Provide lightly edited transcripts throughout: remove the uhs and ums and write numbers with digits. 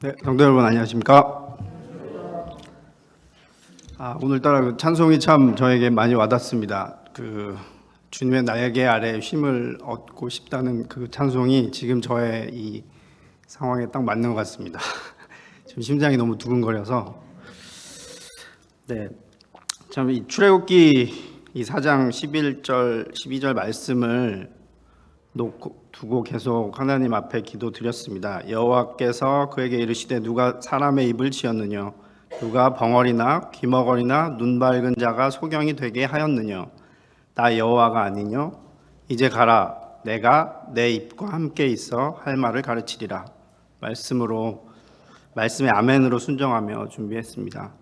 네, 성도 여러분 안녕하십니까? 오늘따라 그 찬송이 참 저에게 많이 와닿습니다. 주님의 날개 아래 쉼을 얻고 싶다는 그 찬송이 지금 저의 이 상황에 딱 맞는 것 같습니다. 지금 심장이 너무 두근거려서. 네, 참 이 출애굽기 이 4장 11절 12절 말씀을 두고 계속 하나님 앞에 기도드렸습니다. 여호와께서 그에게 이르시되 누가 사람의 입을 지었느냐, 누가 벙어리나 귀머거리나 눈 밝은 자가 소경이 되게 하였느냐, 나 여호와가 아니뇨. 이제 가라, 내가 내 입과 함께 있어 할 말을 가르치리라. 말씀에 아멘으로 순종하며 준비했습니다.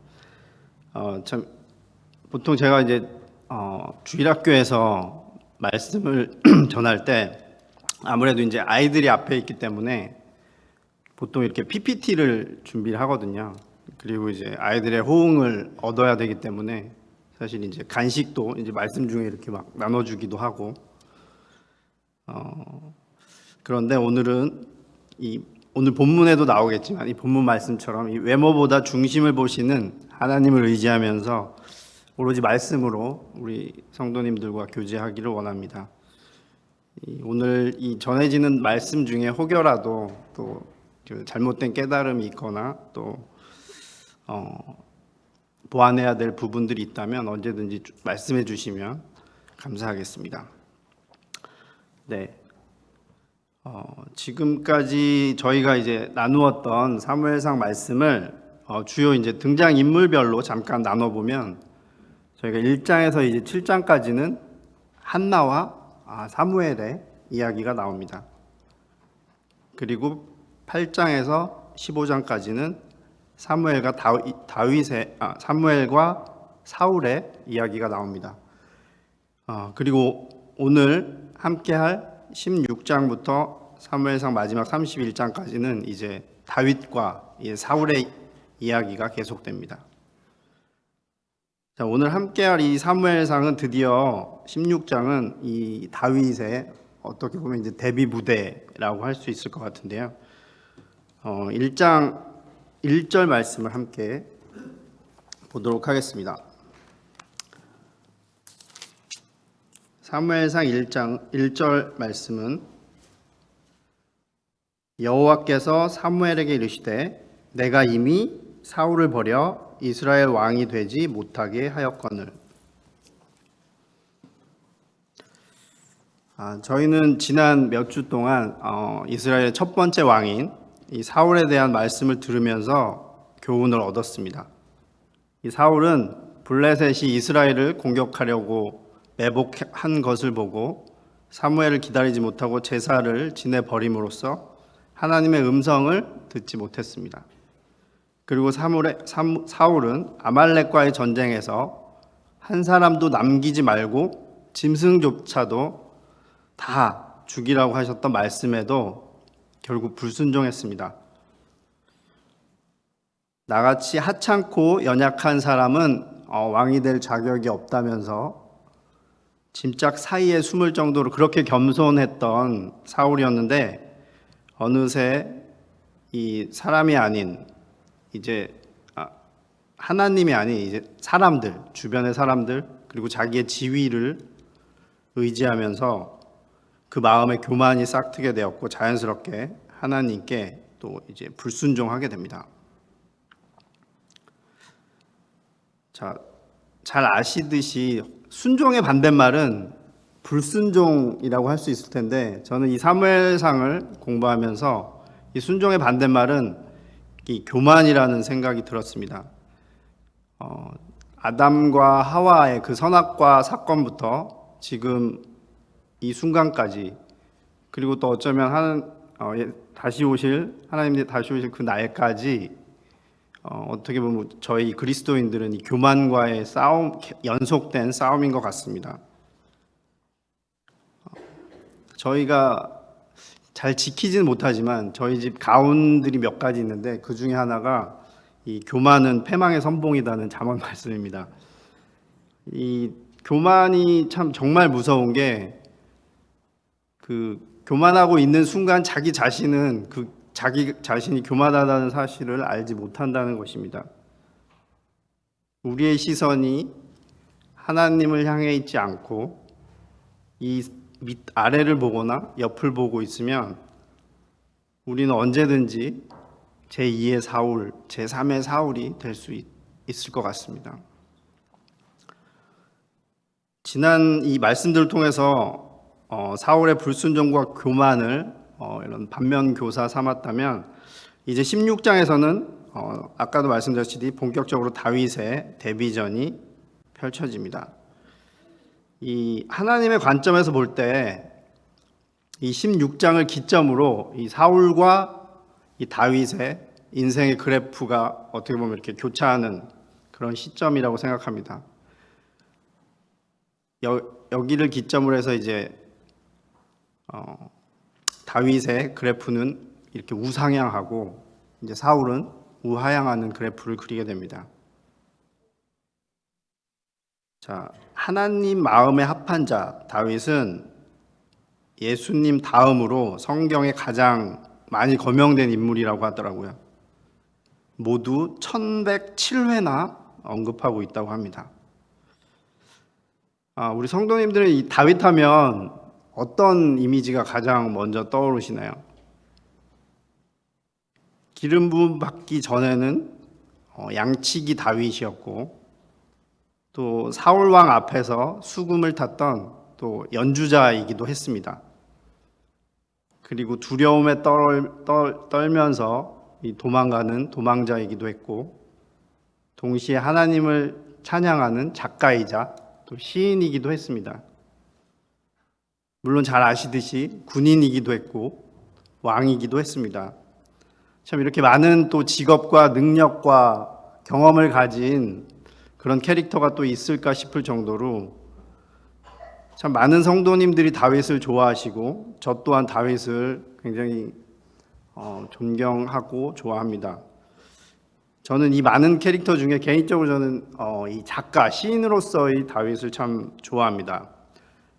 참 보통 제가 이제 주일학교에서 말씀을 전할 때 아무래도 이제 아이들이 앞에 있기 때문에 보통 이렇게 PPT를 준비를 하거든요. 그리고 이제 아이들의 호응을 얻어야 되기 때문에 사실 이제 간식도 이제 말씀 중에 이렇게 막 나눠주기도 하고, 그런데 오늘은 오늘 본문에도 나오겠지만 이 본문 말씀처럼 이 외모보다 중심을 보시는 하나님을 의지하면서 오로지 말씀으로 우리 성도님들과 교제하기를 원합니다. 오늘 이 전해지는 말씀 중에 혹여라도 또 잘못된 깨달음이 있거나 또 보완해야 될 부분들이 있다면 언제든지 말씀해 주시면 감사하겠습니다. 네, 지금까지 저희가 이제 나누었던 사무엘상 말씀을 주요 이제 등장 인물별로 잠깐 나눠보면 저희가 1장에서 이제 7장까지는 한나와 사무엘의 이야기가 나옵니다. 그리고 8장에서 15장까지는 사무엘과 사울의 이야기가 나옵니다. 그리고 오늘 함께할 16장부터 사무엘상 마지막 31장까지는 이제 다윗과 사울의 이야기가 계속됩니다. 자, 오늘 함께할 이 사무엘상은 드디어 16장은 이 다윗의 어떻게 보면 이제 데뷔 무대라고 할 수 있을 것 같은데요. 1장 1절 말씀을 함께 보도록 하겠습니다. 사무엘상 1장 1절 말씀은 여호와께서 사무엘에게 이르시되 내가 이미 사울을 버려 이스라엘 왕이 되지 못하게 하였거늘. 저희는 지난 몇 주 동안 이스라엘의 첫 번째 왕인 이 사울에 대한 말씀을 들으면서 교훈을 얻었습니다. 이 사울은 블레셋이 이스라엘을 공격하려고 매복한 것을 보고 사무엘을 기다리지 못하고 제사를 지내 버림으로써 하나님의 음성을 듣지 못했습니다. 그리고 사울은 아말렉과의 전쟁에서 한 사람도 남기지 말고 짐승조차도 다 죽이라고 하셨던 말씀에도 결국 불순종했습니다. 나같이 하찮고 연약한 사람은 왕이 될 자격이 없다면서 짐짝 사이에 숨을 정도로 그렇게 겸손했던 사울이었는데 어느새 이 사람이 아닌 이제 하나님이 아닌 이제 사람들, 주변의 사람들 그리고 자기의 지위를 의지하면서 그 마음의 교만이 싹트게 되었고 자연스럽게 하나님께 또 이제 불순종하게 됩니다. 자, 잘 아시듯이 순종의 반대말은 불순종이라고 할 수 있을 텐데 저는 이 사무엘상을 공부하면서 이 순종의 반대말은 이 교만이라는 생각이 들었습니다. 아담과 하와의 그 선악과 사건부터 지금 이 순간까지 그리고 또 어쩌면 하나님이 다시 오실 그 날까지 어떻게 보면 저희 그리스도인들은 이 교만과의 연속된 싸움인 것 같습니다. 저희가 잘 지키지는 못하지만 저희 집 가훈들이 몇 가지 있는데 그 중에 하나가 이 교만은 패망의 선봉이라는 잠언 말씀입니다. 이 교만이 참 정말 무서운 게 교만하고 있는 순간 자기 자신은 자기 자신이 교만하다는 사실을 알지 못한다는 것입니다. 우리의 시선이 하나님을 향해 있지 않고 이 아래를 보거나 옆을 보고 있으면 우리는 언제든지 제2의 사울, 제3의 사울이 될 수 있을 것 같습니다. 지난 이 말씀들을 통해서 사울의 불순종과 교만을 이런 반면교사 삼았다면 이제 16장에서는 아까도 말씀드렸듯이 본격적으로 다윗의 데뷔전이 펼쳐집니다. 이 하나님의 관점에서 볼 때 이 16장을 기점으로 이 사울과 이 다윗의 인생의 그래프가 어떻게 보면 이렇게 교차하는 그런 시점이라고 생각합니다. 여기를 기점으로 해서 이제 다윗의 그래프는 이렇게 우상향하고 이제 사울은 우하향하는 그래프를 그리게 됩니다. 자, 하나님 마음에 합한 자 다윗은 예수님 다음으로 성경에 가장 많이 거명된 인물이라고 하더라고요. 모두 1107회나 언급하고 있다고 합니다. 우리 성도님들은 이 다윗 하면 어떤 이미지가 가장 먼저 떠오르시나요? 기름 부음 받기 전에는 양치기 다윗이었고 또 사울 왕 앞에서 수금을 탔던 또 연주자이기도 했습니다. 그리고 두려움에 떨면서 도망가는 도망자이기도 했고 동시에 하나님을 찬양하는 작가이자 또 시인이기도 했습니다. 물론 잘 아시듯이 군인이기도 했고 왕이기도 했습니다. 참 이렇게 많은 또 직업과 능력과 경험을 가진 그런 캐릭터가 또 있을까 싶을 정도로 참 많은 성도님들이 다윗을 좋아하시고 저 또한 다윗을 굉장히 존경하고 좋아합니다. 저는 이 많은 캐릭터 중에 개인적으로 저는 이 작가, 시인으로서의 다윗을 참 좋아합니다.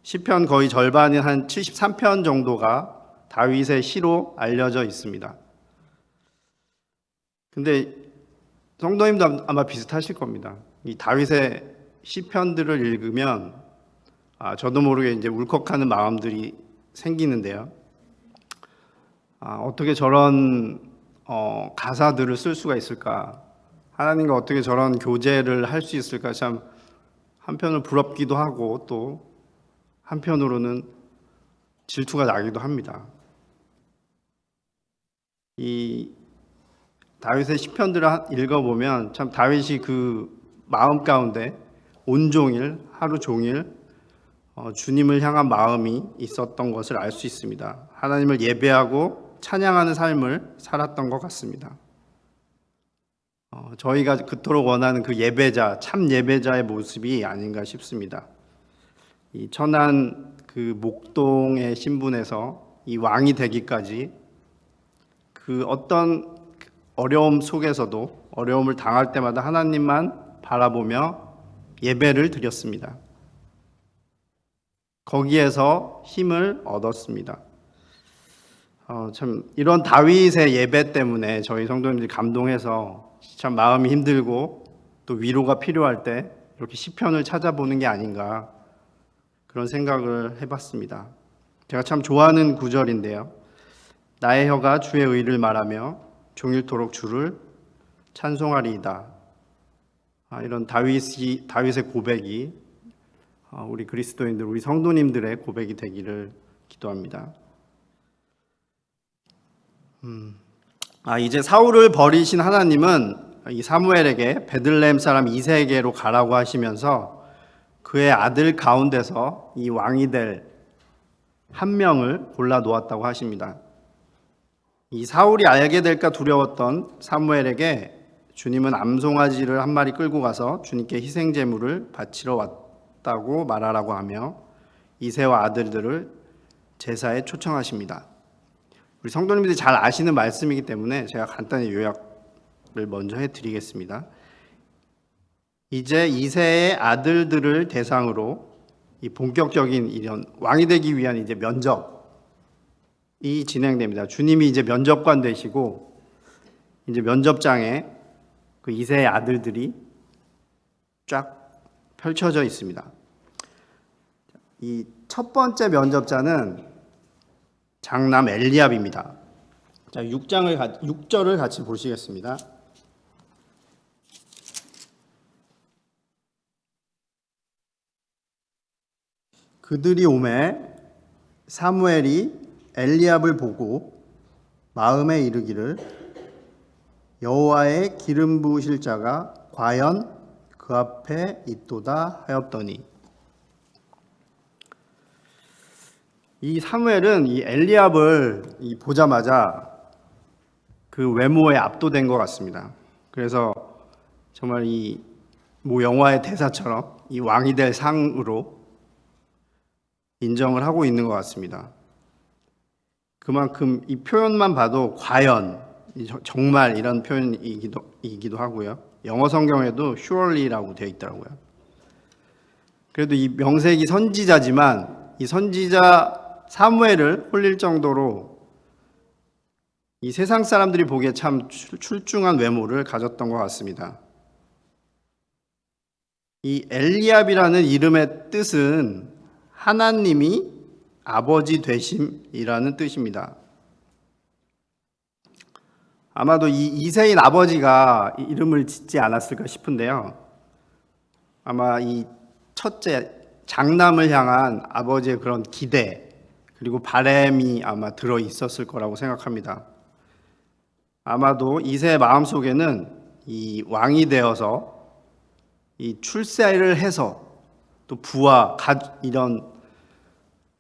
시편 거의 절반이 한 73편 정도가 다윗의 시로 알려져 있습니다. 근데 성도님도 아마 비슷하실 겁니다. 이 다윗의 시편들을 읽으면 저도 모르게 이제 울컥하는 마음들이 생기는데요. 어떻게 저런 가사들을 쓸 수가 있을까? 하나님과 어떻게 저런 교제를 할 수 있을까? 참 한편으로 부럽기도 하고 또 한편으로는 질투가 나기도 합니다. 이 다윗의 시편들을 읽어보면 참 다윗이 그 마음 가운데 온종일 하루 종일 주님을 향한 마음이 있었던 것을 알 수 있습니다. 하나님을 예배하고 찬양하는 삶을 살았던 것 같습니다. 저희가 그토록 원하는 그 예배자, 참 예배자의 모습이 아닌가 싶습니다. 이 천한 그 목동의 신분에서 이 왕이 되기까지 그 어떤 어려움 속에서도 어려움을 당할 때마다 하나님만 바라보며 예배를 드렸습니다. 거기에서 힘을 얻었습니다. 참 이런 다윗의 예배 때문에 저희 성도님들이 감동해서 참 마음이 힘들고 또 위로가 필요할 때 이렇게 시편을 찾아보는 게 아닌가 그런 생각을 해봤습니다. 제가 참 좋아하는 구절인데요. 나의 혀가 주의 의를 말하며 종일토록 주를 찬송하리이다. 이런 다윗의 고백이 우리 그리스도인들, 우리 성도님들의 고백이 되기를 기도합니다. 이제 사울을 버리신 하나님은 이 사무엘에게 베들레헴 사람 이새에게로 가라고 하시면서 그의 아들 가운데서 이 왕이 될 한 명을 골라 놓았다고 하십니다. 이 사울이 알게 될까 두려웠던 사무엘에게 주님은 암송아지를 한 마리 끌고 가서 주님께 희생 제물을 바치러 왔다고 말하라고 하며 이새와 아들들을 제사에 초청하십니다. 우리 성도님들이 잘 아시는 말씀이기 때문에 제가 간단히 요약을 먼저 해드리겠습니다. 이제 이새의 아들들을 대상으로 이 본격적인 이런 왕이 되기 위한 이제 면접이 진행됩니다. 주님이 이제 면접관 되시고 이제 면접장에 그 이새의 아들들이 쫙 펼쳐져 있습니다. 이 첫 번째 면접자는 장남 엘리압입니다. 자, 6절을 같이 보시겠습니다. 그들이 오매 사무엘이 엘리압을 보고 마음에 이르기를 여호와의 기름 부으실 자가 과연 그 앞에 있도다 하였더니, 이 사무엘은 이 엘리압을 보자마자 그 외모에 압도된 것 같습니다. 그래서 정말 이 모 영화의 대사처럼 이 왕이 될 상으로 인정을 하고 있는 것 같습니다. 그만큼 이 표현만 봐도 과연, 정말 이런 표현이기도 하고요. 영어 성경에도 surely라고 되어 있더라고요. 그래도 이 명색이 선지자지만 이 선지자 사무엘을 홀릴 정도로 이 세상 사람들이 보기에 참 출중한 외모를 가졌던 것 같습니다. 이 엘리압이라는 이름의 뜻은 하나님이 아버지 되심이라는 뜻입니다. 아마도 이 이새인 아버지가 이름을 짓지 않았을까 싶은데요. 아마 이 첫째 장남을 향한 아버지의 그런 기대 그리고 바람이 아마 들어 있었을 거라고 생각합니다. 아마도 이새의 마음속에는 이 왕이 되어서 이 출세를 해서 또 부와 이런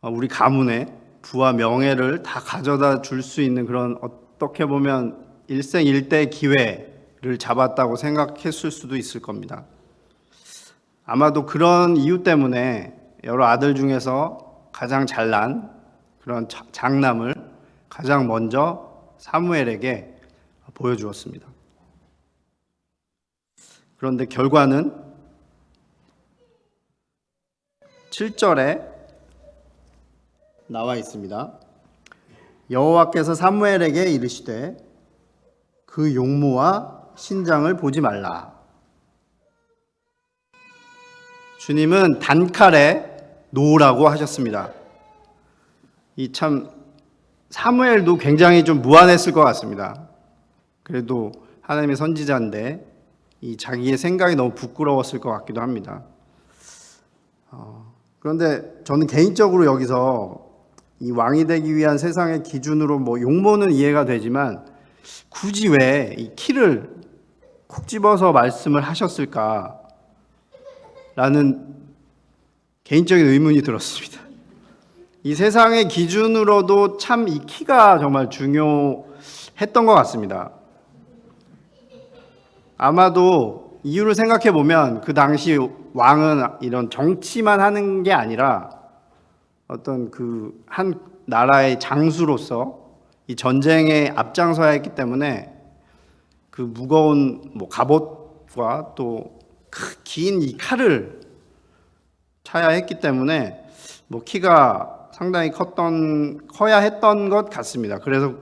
우리 가문의 부와 명예를 다 가져다 줄 수 있는 그런, 어떻게 보면 일생일대 기회를 잡았다고 생각했을 수도 있을 겁니다. 아마도 그런 이유 때문에 여러 아들 중에서 가장 잘난 그런 장남을 가장 먼저 사무엘에게 보여주었습니다. 그런데 결과는 7절에 나와 있습니다. 여호와께서 사무엘에게 이르시되 그 용모와 신장을 보지 말라. 주님은 단칼에 놓으라고 하셨습니다. 이 참 사무엘도 굉장히 좀 무안했을 것 같습니다. 그래도 하나님의 선지자인데 이 자기의 생각이 너무 부끄러웠을 것 같기도 합니다. 그런데 저는 개인적으로 여기서 이 왕이 되기 위한 세상의 기준으로 용모는 이해가 되지만 굳이 왜 이 키를 콕 집어서 말씀을 하셨을까라는 개인적인 의문이 들었습니다. 이 세상의 기준으로도 참 이 키가 정말 중요했던 것 같습니다. 아마도 이유를 생각해 보면 그 당시 왕은 이런 정치만 하는 게 아니라 어떤 그 한 나라의 장수로서 이 전쟁에 앞장서야 했기 때문에 그 무거운 갑옷과 또 긴 이 칼을 차야 했기 때문에 키가 상당히 커야 했던 것 같습니다. 그래서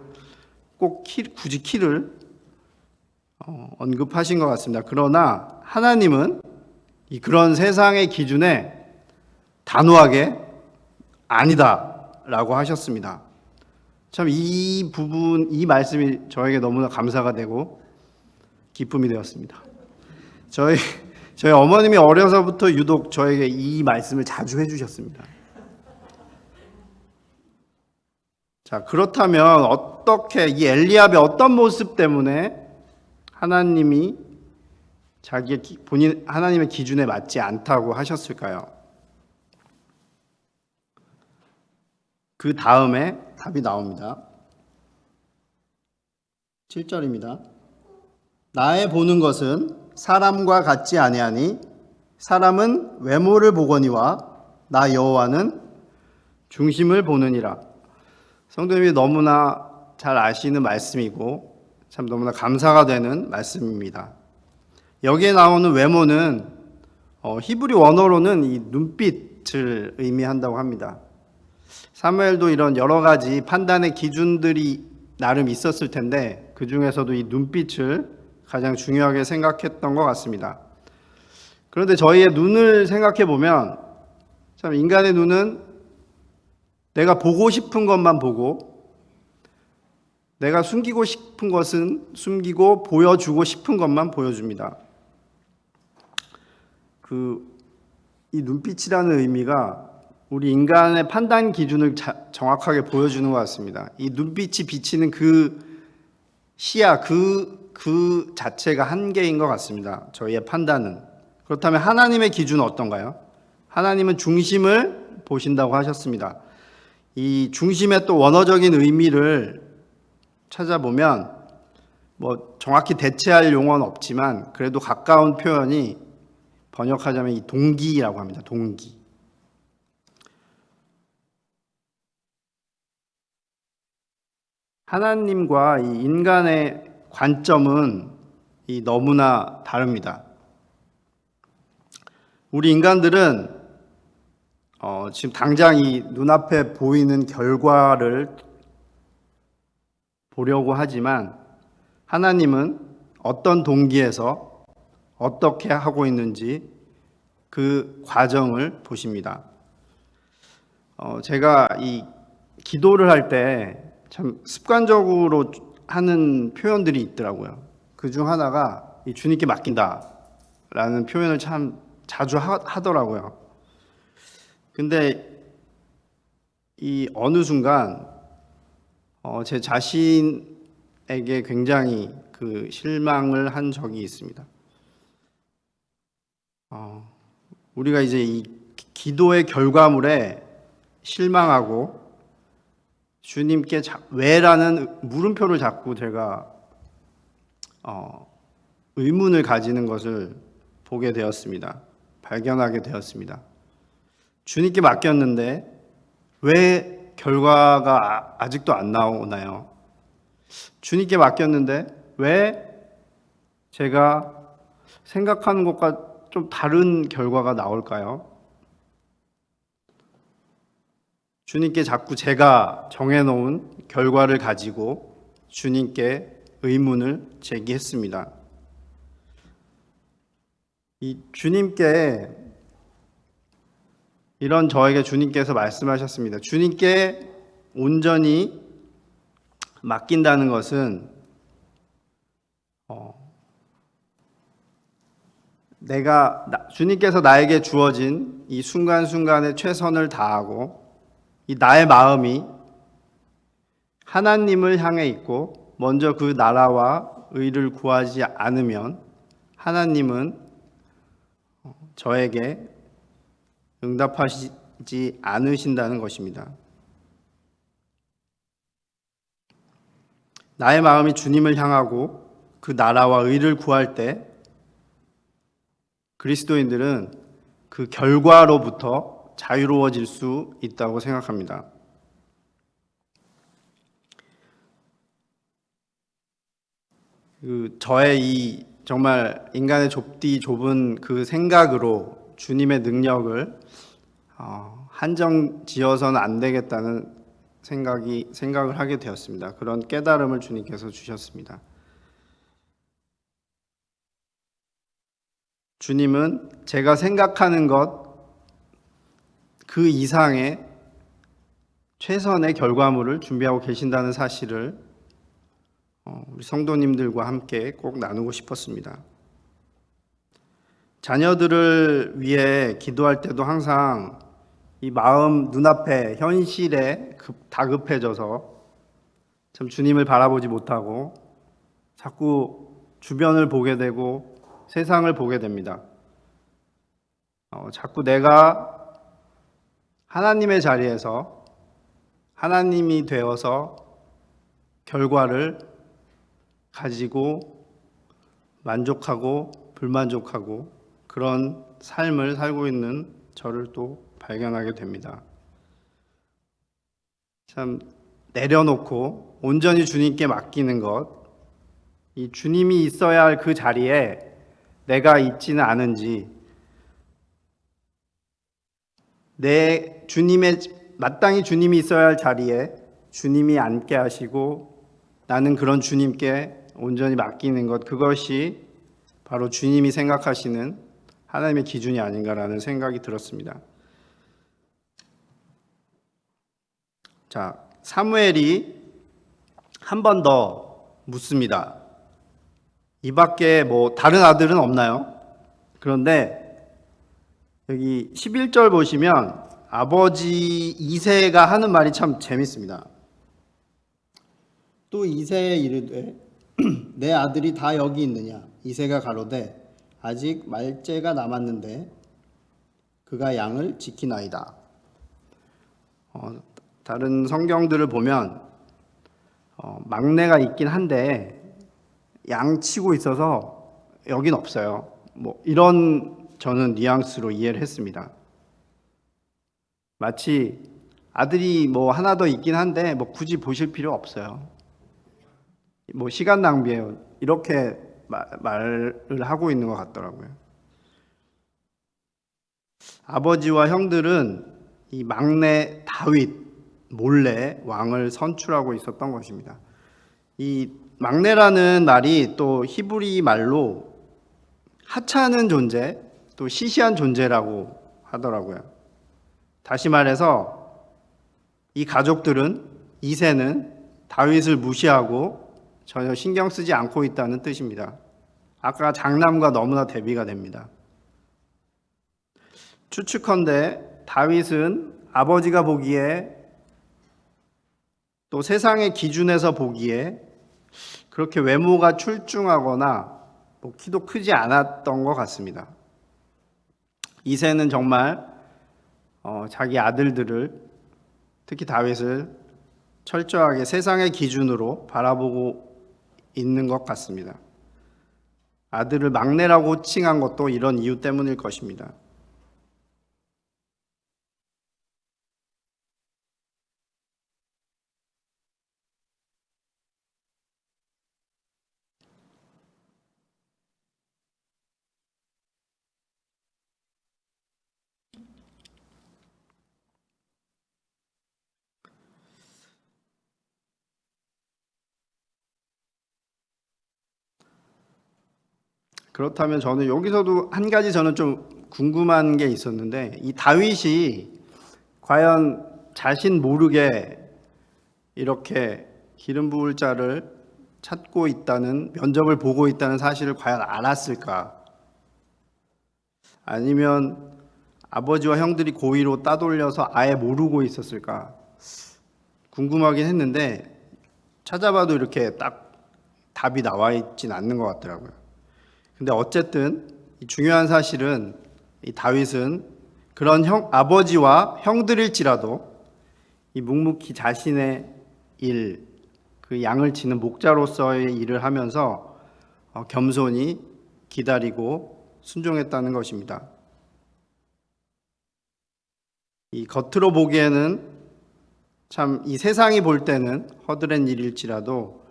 꼭 굳이 키를 언급하신 것 같습니다. 그러나 하나님은 그런 세상의 기준에 단호하게 아니다라고 하셨습니다. 참 이 부분, 이 말씀이 저에게 너무나 감사가 되고 기쁨이 되었습니다. 저희 어머님이 어려서부터 유독 저에게 이 말씀을 자주 해주셨습니다. 자, 그렇다면 어떻게 이 엘리압의 어떤 모습 때문에 하나님이 하나님의 기준에 맞지 않다고 하셨을까요? 그 다음에 답이 나옵니다. 7절입니다. 나의 보는 것은 사람과 같지 아니하니 사람은 외모를 보거니와 나 여호와는 중심을 보느니라. 성도님이 너무나 잘 아시는 말씀이고 참 너무나 감사가 되는 말씀입니다. 여기에 나오는 외모는 히브리 원어로는 이 눈빛을 의미한다고 합니다. 사무엘도 이런 여러 가지 판단의 기준들이 나름 있었을 텐데 그 중에서도 이 눈빛을 가장 중요하게 생각했던 것 같습니다. 그런데 저희의 눈을 생각해 보면 참 인간의 눈은 내가 보고 싶은 것만 보고 내가 숨기고 싶은 것은 숨기고 보여주고 싶은 것만 보여줍니다. 이 눈빛이라는 의미가 우리 인간의 판단 기준을 정확하게 보여주는 것 같습니다. 이 눈빛이 비치는 그 시야, 그 자체가 한계인 것 같습니다. 저희의 판단은. 그렇다면 하나님의 기준은 어떤가요? 하나님은 중심을 보신다고 하셨습니다. 이 중심의 또 원어적인 의미를 찾아보면 뭐 정확히 대체할 용어는 없지만 그래도 가까운 표현이 번역하자면 이 동기라고 합니다. 동기. 하나님과 이 인간의 관점은 너무나 다릅니다. 우리 인간들은 지금 당장 이 눈앞에 보이는 결과를 보려고 하지만 하나님은 어떤 동기에서 어떻게 하고 있는지 그 과정을 보십니다. 제가 이 기도를 할 때 참 습관적으로 하는 표현들이 있더라고요. 그 중 하나가 이 주님께 맡긴다라는 표현을 참 자주 하더라고요. 근데 이 어느 순간 제 자신에게 굉장히 그 실망을 한 적이 있습니다. 우리가 이제 이 기도의 결과물에 실망하고 주님께 왜라는 물음표를 자꾸 제가 의문을 가지는 것을 보게 되었습니다. 발견하게 되었습니다. 주님께 맡겼는데 왜 결과가 아직도 안 나오나요? 주님께 맡겼는데 왜 제가 생각하는 것과 좀 다른 결과가 나올까요? 주님께 자꾸 제가 정해놓은 결과를 가지고 주님께 의문을 제기했습니다. 이 주님께 이런 저에게 주님께서 말씀하셨습니다. 주님께 온전히 맡긴다는 것은 주님께서 나에게 주어진 이 순간순간에 최선을 다하고 이 나의 마음이 하나님을 향해 있고 먼저 그 나라와 의를 구하지 않으면 하나님은 저에게 응답하시지 않으신다는 것입니다. 나의 마음이 주님을 향하고 그 나라와 의를 구할 때 그리스도인들은 그 결과로부터 자유로워질 수 있다고 생각합니다. 저의 이 정말 인간의 좁은 그 생각으로 주님의 능력을 한정 지어서는 안 되겠다는 생각을 하게 되었습니다. 그런 깨달음을 주님께서 주셨습니다. 주님은 제가 생각하는 것 그 이상의 최선의 결과물을 준비하고 계신다는 사실을 우리 성도님들과 함께 꼭 나누고 싶었습니다. 자녀들을 위해 기도할 때도 항상 이 마음 눈앞에 현실에 다급해져서 참 주님을 바라보지 못하고 자꾸 주변을 보게 되고 세상을 보게 됩니다. 자꾸 내가 하나님의 자리에서 하나님이 되어서 결과를 가지고 만족하고 불만족하고 그런 삶을 살고 있는 저를 또 발견하게 됩니다. 참 내려놓고 온전히 주님께 맡기는 것, 이 주님이 있어야 할 그 자리에 내가 있지는 않은지, 내 주님의 마땅히 주님이 있어야 할 자리에 주님이 앉게 하시고 나는 그런 주님께 온전히 맡기는 것, 그것이 바로 주님이 생각하시는 하나님의 기준이 아닌가라는 생각이 들었습니다. 자, 사무엘이 한 번 더 묻습니다. 이 밖에 뭐 다른 아들은 없나요? 그런데 여기 11절 보시면 아버지 이새가 하는 말이 참 재밌습니다. 또 이새에 이르되 내 아들이 다 여기 있느냐? 이새가 가로되 아직 말째가 남았는데 그가 양을 지키나이다. 다른 성경들을 보면 막내가 있긴 한데 양 치고 있어서 여긴 없어요. 뭐 이런 저는 뉘앙스로 이해를 했습니다. 마치 아들이 뭐 하나 더 있긴 한데 뭐 굳이 보실 필요 없어요. 뭐 시간 낭비예요. 이렇게 말을 하고 있는 것 같더라고요. 아버지와 형들은 이 막내 다윗 몰래 왕을 선출하고 있었던 것입니다. 이 막내라는 말이 또 히브리 말로 하찮은 존재, 또 시시한 존재라고 하더라고요. 다시 말해서 이 가족들은, 이새는 다윗을 무시하고 전혀 신경 쓰지 않고 있다는 뜻입니다. 아까 장남과 너무나 대비가 됩니다. 추측컨대 다윗은 아버지가 보기에 또 세상의 기준에서 보기에 그렇게 외모가 출중하거나 뭐 키도 크지 않았던 것 같습니다. 이새는 정말 자기 아들들을, 특히 다윗을 철저하게 세상의 기준으로 바라보고 있는 것 같습니다. 아들을 막내라고 호칭한 것도 이런 이유 때문일 것입니다. 그렇다면 저는 여기서도 한 가지 저는 좀 궁금한 게 있었는데, 이 다윗이 과연 자신 모르게 이렇게 기름 부을 자를 찾고 있다는, 면접을 보고 있다는 사실을 과연 알았을까? 아니면 아버지와 형들이 고의로 따돌려서 아예 모르고 있었을까? 궁금하긴 했는데 찾아봐도 이렇게 딱 답이 나와 있진 않는 것 같더라고요. 근데 어쨌든 이 중요한 사실은 이 다윗은 그런 아버지와 형들일지라도 이 묵묵히 자신의 일, 그 양을 치는 목자로서의 일을 하면서 겸손히 기다리고 순종했다는 것입니다. 이 겉으로 보기에는 참 이 세상이 볼 때는 허드렛 일일지라도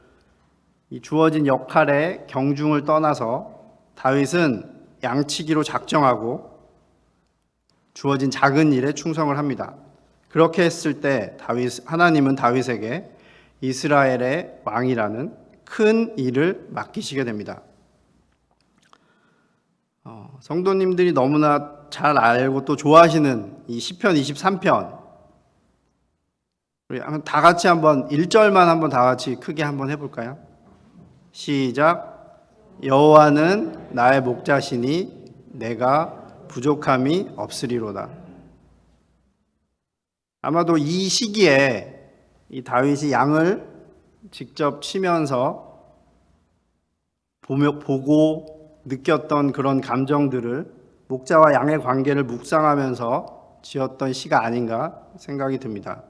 이 주어진 역할의 경중을 떠나서 다윗은 양치기로 작정하고 주어진 작은 일에 충성을 합니다. 그렇게 했을 때 하나님은 다윗에게 이스라엘의 왕이라는 큰 일을 맡기시게 됩니다. 성도님들이 너무나 잘 알고 또 좋아하시는 이 시편 23편, 우리 다 같이 한번 1절만 한번 다 같이 크게 한번 해볼까요? 시작. 여호와는 나의 목자시니 내가 부족함이 없으리로다. 아마도 이 시기에 이 다윗이 양을 직접 치면서 보고 느꼈던 그런 감정들을, 목자와 양의 관계를 묵상하면서 지었던 시가 아닌가 생각이 듭니다.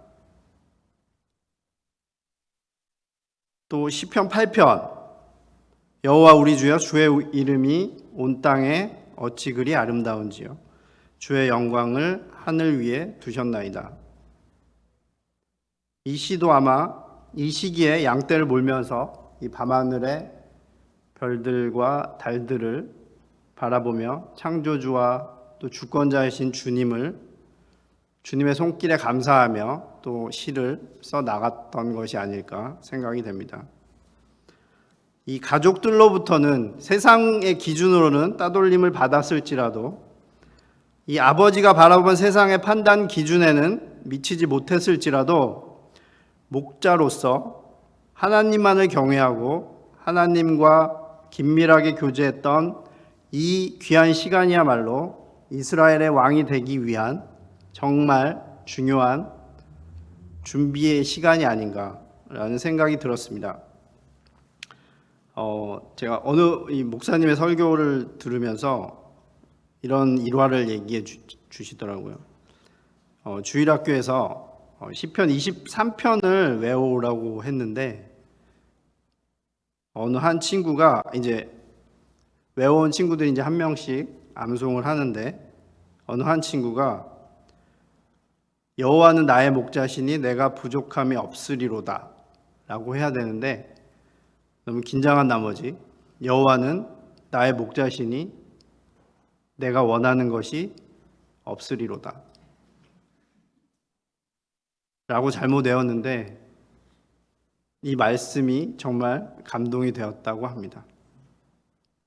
또 시편 8편, 여호와 우리 주여, 주의 이름이 온 땅에 어찌 그리 아름다운지요, 주의 영광을 하늘 위에 두셨나이다. 이 시도 아마 이 시기에 양떼를 몰면서 이 밤하늘의 별들과 달들을 바라보며 창조주와 또 주권자이신 주님을 주님의 손길에 감사하며 또 시를 써 나갔던 것이 아닐까 생각이 됩니다. 이 가족들로부터는 세상의 기준으로는 따돌림을 받았을지라도 이 아버지가 바라본 세상의 판단 기준에는 미치지 못했을지라도 목자로서 하나님만을 경외하고 하나님과 긴밀하게 교제했던 이 귀한 시간이야말로 이스라엘의 왕이 되기 위한 정말 중요한 준비의 시간이 아닌가라는 생각이 들었습니다. 제가 어느 이 목사님의 설교를 들으면서 이런 일화를 얘기해 주시더라고요. 주일학교에서 시편 23편을 외워오라고 했는데 어느 한 친구가 이제 외워온 친구들이 이제 한 명씩 암송을 하는데 어느 한 친구가 여호와는 나의 목자시니 내가 부족함이 없으리로다 라고 해야 되는데 너무 긴장한 나머지 여호와는 나의 목자시니 내가 원하는 것이 없으리로다 라고 잘못 외웠는데 이 말씀이 정말 감동이 되었다고 합니다.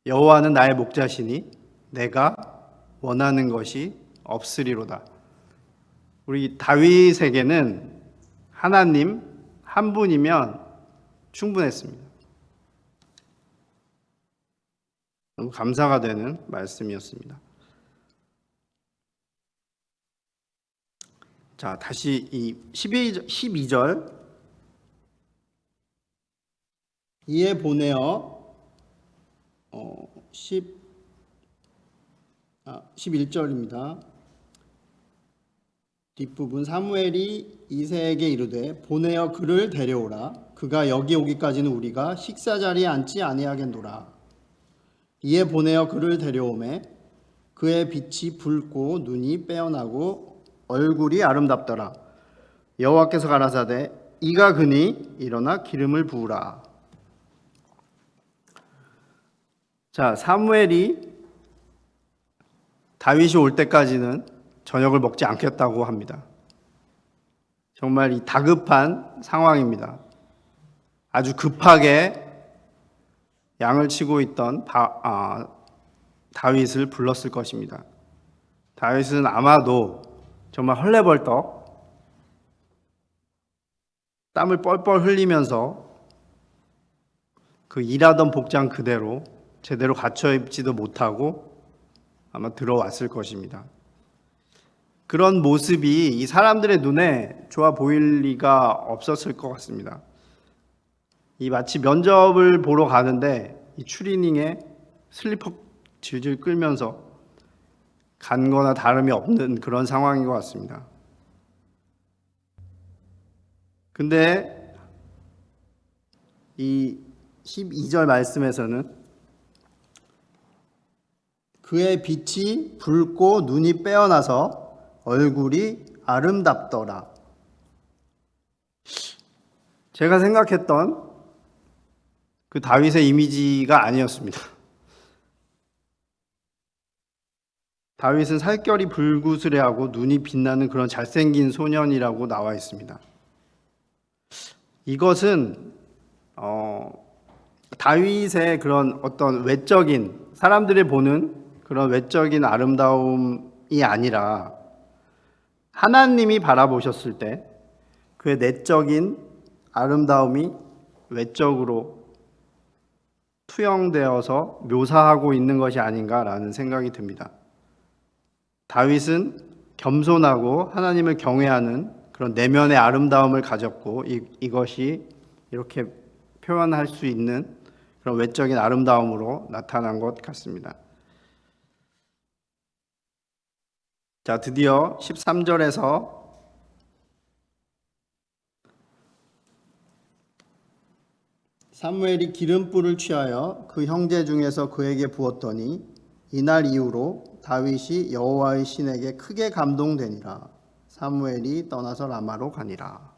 여호와는 나의 목자시니 내가 원하는 것이 없으리로다. 우리 다윗에게는 하나님 한 분이면 충분했습니다. 너무 감사가 되는 말씀이었습니다. 자, 다시 이 12절 이에 보내어 11절입니다. 뒷부분 사무엘이 이새에게 이르되 보내어 그를 데려오라. 그가 여기 오기까지는 우리가 식사 자리에 앉지 아니하겠노라. 이에 보내어 그를 데려오매 그의 빛이 붉고 눈이 빼어나고 얼굴이 아름답더라. 여호와께서 가라사대 이가 그니 일어나 기름을 부으라. 자, 사무엘이 다윗이 올 때까지는 저녁을 먹지 않겠다고 합니다. 정말 이 다급한 상황입니다. 아주 급하게 양을 치고 있던 다윗을 불렀을 것입니다. 다윗은 아마도 정말 헐레벌떡 땀을 뻘뻘 흘리면서 그 일하던 복장 그대로 제대로 갖춰 입지도 못하고 아마 들어왔을 것입니다. 그런 모습이 이 사람들의 눈에 좋아 보일 리가 없었을 것 같습니다. 이 마치 면접을 보러 가는데 이 추리닝에 슬리퍼 질질 끌면서 간 거나 다름이 없는 그런 상황인 것 같습니다. 근데 이 12절 말씀에서는 그의 빛이 붉고 눈이 빼어나서 얼굴이 아름답더라. 제가 생각했던 그 다윗의 이미지가 아니었습니다. 다윗은 살결이 불구스레하고 눈이 빛나는 그런 잘생긴 소년이라고 나와 있습니다. 이것은 다윗의 그런 어떤 외적인 사람들이 보는 그런 외적인 아름다움이 아니라 하나님이 바라보셨을 때 그의 내적인 아름다움이 외적으로 투영되어서 묘사하고 있는 것이 아닌가라는 생각이 듭니다. 다윗은 겸손하고 하나님을 경외하는 그런 내면의 아름다움을 가졌고 이것이 이렇게 표현할 수 있는 그런 외적인 아름다움으로 나타난 것 같습니다. 자, 드디어 13절에서 사무엘이 기름불을 취하여 그 형제 중에서 그에게 부었더니 이날 이후로 다윗이 여호와의 신에게 크게 감동되니라. 사무엘이 떠나서 라마로 가니라.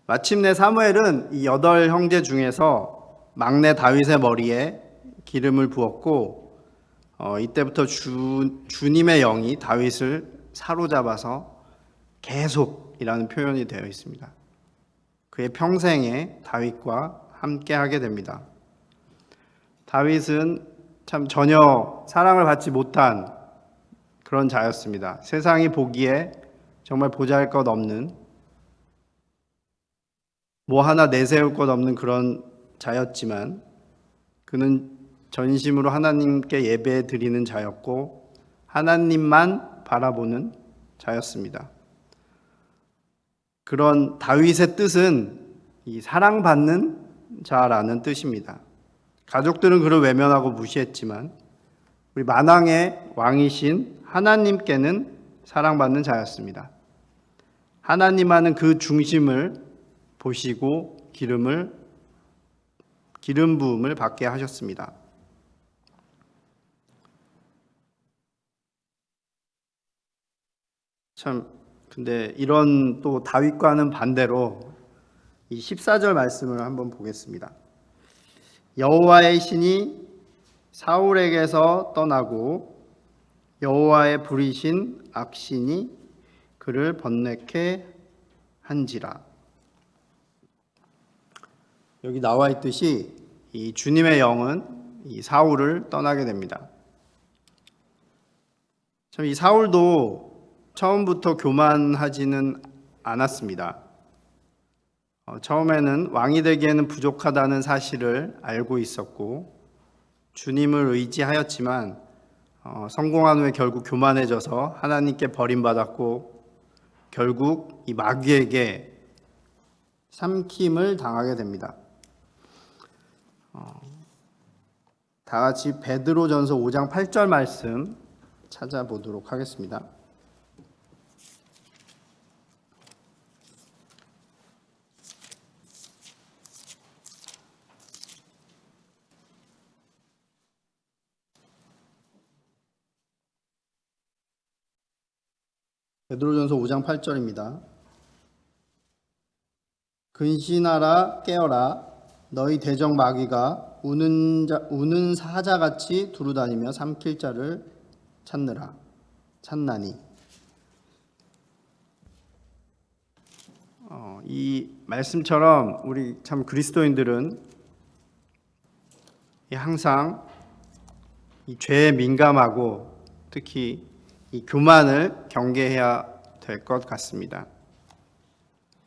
마침내 사무엘은 이 8 형제 중에서 막내 다윗의 머리에 기름을 부었고 이때부터 주님의 영이 다윗을 사로잡아서 계속이라는 표현이 되어 있습니다. 그의 평생에 다윗과 함께 하게 됩니다. 다윗은 참 전혀 사랑을 받지 못한 그런 자였습니다. 세상이 보기에 정말 보잘것없는, 뭐 하나 내세울 것 없는 그런 자였지만 그는 전심으로 하나님께 예배 드리는 자였고 하나님만 바라보는 자였습니다. 그런 다윗의 뜻은 이 사랑받는 자라는 뜻입니다. 가족들은 그를 외면하고 무시했지만 우리 만왕의 왕이신 하나님께는 사랑받는 자였습니다. 하나님만은 그 중심을 보시고 기름 부음을 받게 하셨습니다. 참 근데 이런 또 다윗과는 반대로 이 14절 말씀을 한번 보겠습니다. 여호와의 신이 사울에게서 떠나고 여호와의 부리신 악신이 그를 번뇌케 한지라. 여기 나와 있듯이 이 주님의 영은 이 사울을 떠나게 됩니다. 참 이 사울도 처음부터 교만하지는 않았습니다. 처음에는 왕이 되기에는 부족하다는 사실을 알고 있었고 주님을 의지하였지만 성공한 후에 결국 교만해져서 하나님께 버림받았고 결국 이 마귀에게 삼킴을 당하게 됩니다. 다 같이 베드로전서 5장 8절 말씀 찾아보도록 하겠습니다. 베드로전서 5장 8절입니다. 근신하라 깨어라 너희 대적 마귀가 우는 사자같이 두루다니며 삼킬 자를 찾나니. 이 말씀처럼 우리 참 그리스도인들은 항상 이 죄에 민감하고 특히 이 교만을 경계해야 될 것 같습니다.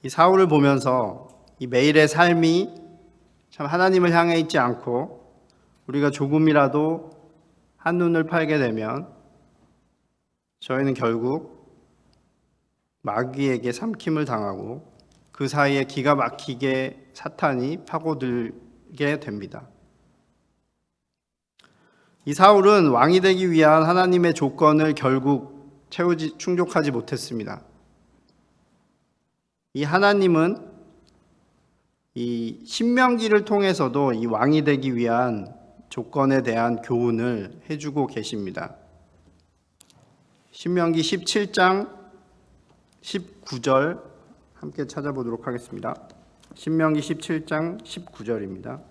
이 사울을 보면서 이 매일의 삶이 참 하나님을 향해 있지 않고 우리가 조금이라도 한눈을 팔게 되면 저희는 결국 마귀에게 삼킴을 당하고 그 사이에 기가 막히게 사탄이 파고들게 됩니다. 이 사울은 왕이 되기 위한 하나님의 조건을 결국 충족하지 못했습니다. 이 하나님은 이 신명기를 통해서도 이 왕이 되기 위한 조건에 대한 교훈을 해주고 계십니다. 신명기 17장 19절 함께 찾아보도록 하겠습니다. 신명기 17장 19절입니다.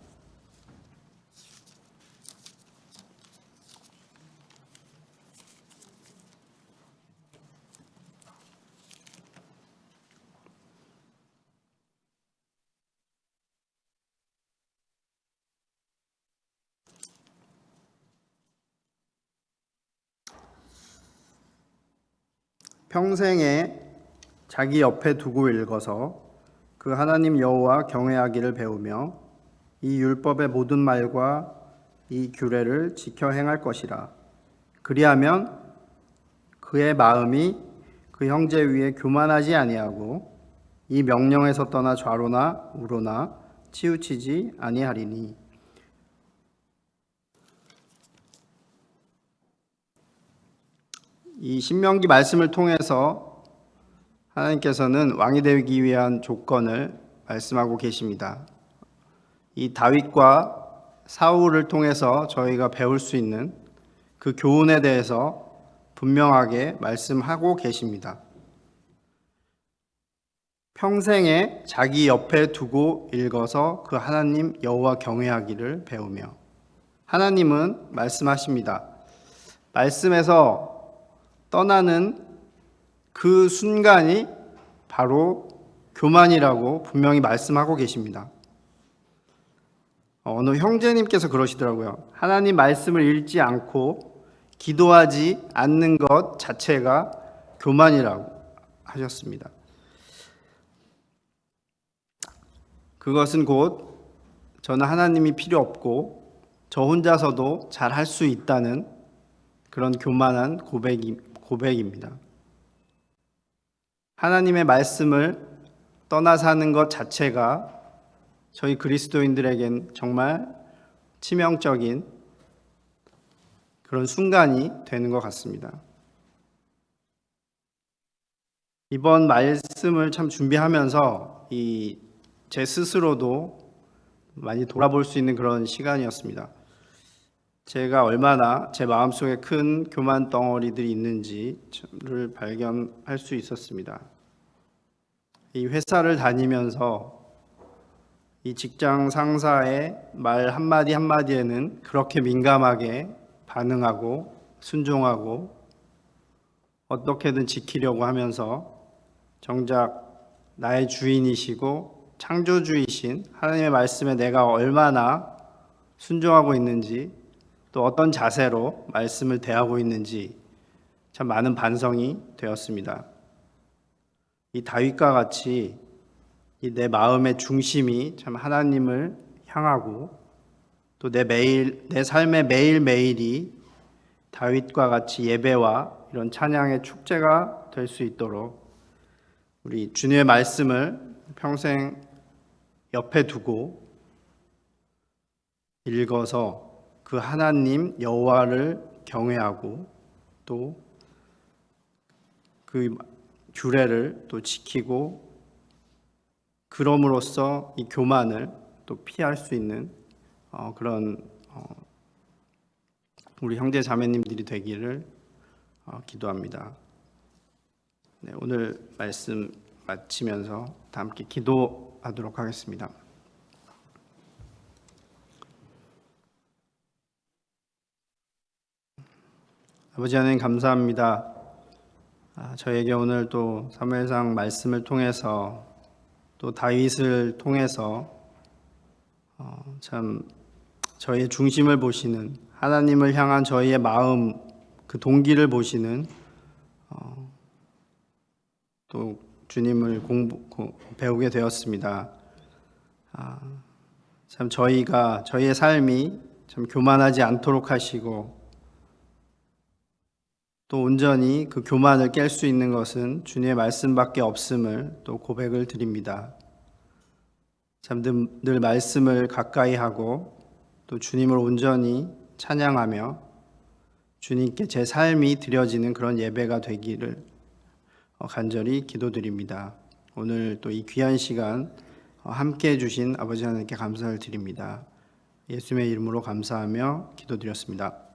평생에 자기 옆에 두고 읽어서 그 하나님 여호와 경외하기를 배우며 이 율법의 모든 말과 이 규례를 지켜 행할 것이라. 그리하면 그의 마음이 그 형제 위에 교만하지 아니하고 이 명령에서 떠나 좌로나 우로나 치우치지 아니하리니. 이 신명기 말씀을 통해서 하나님께서는 왕이 되기 위한 조건을 말씀하고 계십니다. 이 다윗과 사울을 통해서 저희가 배울 수 있는 그 교훈에 대해서 분명하게 말씀하고 계십니다. 평생에 자기 옆에 두고 읽어서 그 하나님 여호와 경외하기를 배우며. 하나님은 말씀하십니다. 말씀에서 떠나는 그 순간이 바로 교만이라고 분명히 말씀하고 계십니다. 어느 형제님께서 그러시더라고요. 하나님 말씀을 읽지 않고 기도하지 않는 것 자체가 교만이라고 하셨습니다. 그것은 곧 저는 하나님이 필요 없고 저 혼자서도 잘 할 수 있다는 그런 교만한 고백입니다. 하나님의 말씀을 떠나 사는 것 자체가 저희 그리스도인들에겐 정말 치명적인 그런 순간이 되는 것 같습니다. 이번 말씀을 참 준비하면서 제 스스로도 많이 돌아볼 수 있는 그런 시간이었습니다. 제가 얼마나 제 마음속에 큰 교만 덩어리들이 있는지를 발견할 수 있었습니다. 이 회사를 다니면서 이 직장 상사의 말 한마디 한마디에는 그렇게 민감하게 반응하고 순종하고 어떻게든 지키려고 하면서 정작 나의 주인이시고 창조주이신 하나님의 말씀에 내가 얼마나 순종하고 있는지 또 어떤 자세로 말씀을 대하고 있는지 참 많은 반성이 되었습니다. 이 다윗과 같이 내 마음의 중심이 참 하나님을 향하고 또 내 삶의 매일매일이 다윗과 같이 예배와 이런 찬양의 축제가 될 수 있도록 우리 주님의 말씀을 평생 옆에 두고 읽어서 그 하나님 여호와를 경외하고 또 그 규례를 또 지키고 그럼으로써 이 교만을 또 피할 수 있는 그런 우리 형제 자매님들이 되기를 기도합니다. 네, 오늘 말씀 마치면서 다 함께 기도하도록 하겠습니다. 아버지 하나님 감사합니다. 저에게 오늘 또 사무엘상 말씀을 통해서 또 다윗을 통해서 참 저희의 중심을 보시는 하나님을 향한 저희의 마음 그 동기를 보시는 또 주님을 배우게 되었습니다. 참 저희의 삶이 참 교만하지 않도록 하시고 또 온전히 그 교만을 깰 수 있는 것은 주님의 말씀밖에 없음을 또 고백을 드립니다. 참 늘 말씀을 가까이 하고 또 주님을 온전히 찬양하며 주님께 제 삶이 드려지는 그런 예배가 되기를 간절히 기도드립니다. 오늘 또 이 귀한 시간 함께 해주신 아버지 하나님께 감사를 드립니다. 예수님의 이름으로 감사하며 기도드렸습니다.